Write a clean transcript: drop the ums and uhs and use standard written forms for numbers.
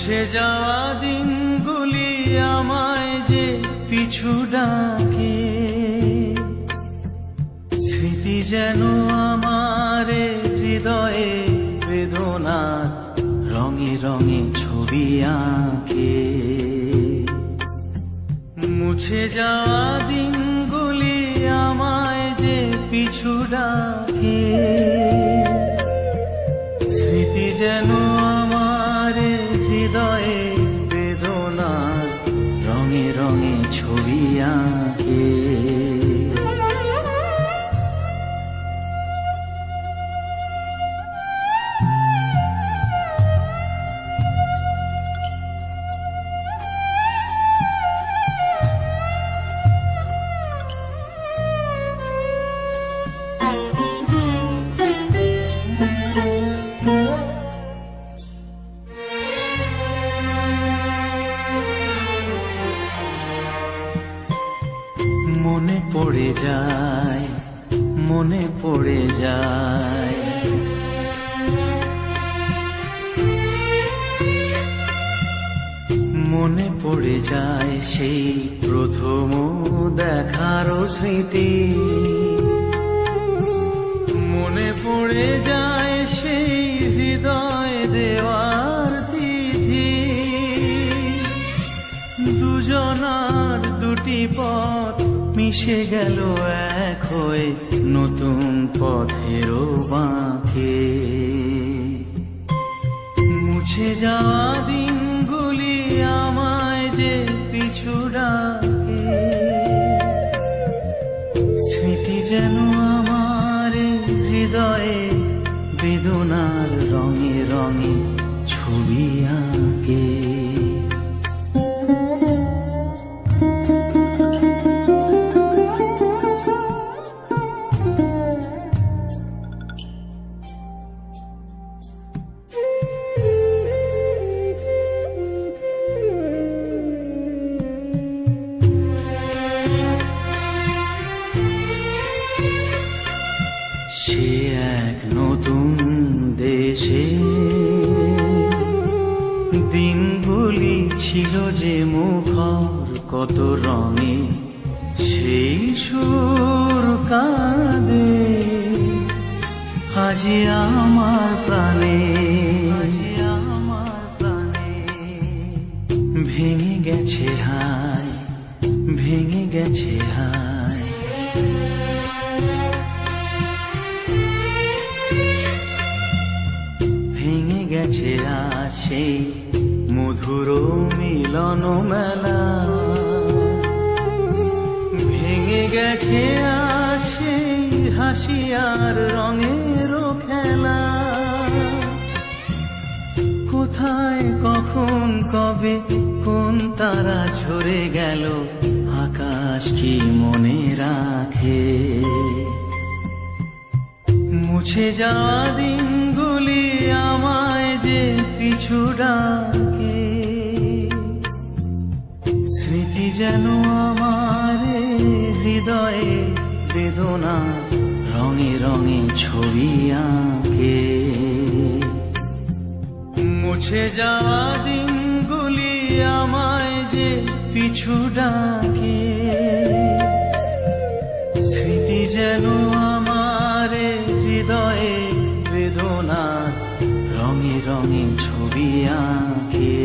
মুছে যাওয়া দিনগুলি আমায় যে পিছু ডাকে, স্মৃতি যেন আমার হৃদয়ে বেদনার রঙে রঙে ছবি আঁকে। মুছে যাওয়া দিনগুলি আমায় যে পিছু ডাকে, স্মৃতি যেন আমার হৃদয়ে বেদনার রঙে রঙে ছবি আঁকে। মনে পড়ে যায়, মনে পড়ে যায়, মনে পড়ে যায় সেই প্রথম দেখার স্মৃতি। মনে পড়ে যায় সেই হৃদয় দেওয়ার তিথি। দুজনার দুটি পথ মিশে গেল এক হয়ে নতুন পথেরও বাঁকে। মুছে যাওয়া দিনগুলি আমায় যে পিছু ডাকে, স্মৃতি যেন আমার হৃদয়ে বেদনার রঙে রঙে ছবি আঁকে। সে এক নতুন দেশে দিনগুলি ছিল যে মুখর কত রঙে, সেই সুর কাঁদে আজি আমার প্রাণে, আজি আমার প্রাণে। ভেঙে গেছে হায়, ভেঙে গেছে হায়, ভেঙে গেছে আছে মধুর মিলন মেলা। ভেঙে গেছে আসে হাসি আর রঙের খেলা। কোথায় কখন কবে কোন তারা ঝরে গেল, আকাশ কি মনে রাখে। মুছে যাওয়া দিনগুলি আমায় যে পিছু ডাকে, স্মৃতি যেন আমার হৃদয়ে বেদনা রঙে রঙে ছবি আঁকে। মুছে যাওয়া দিনগুলি আমায় যে পিছু ডাকে, স্মৃতি যেন আমার হৃদয়ে বেদনার রঙে রঙে ছবি আঁকে।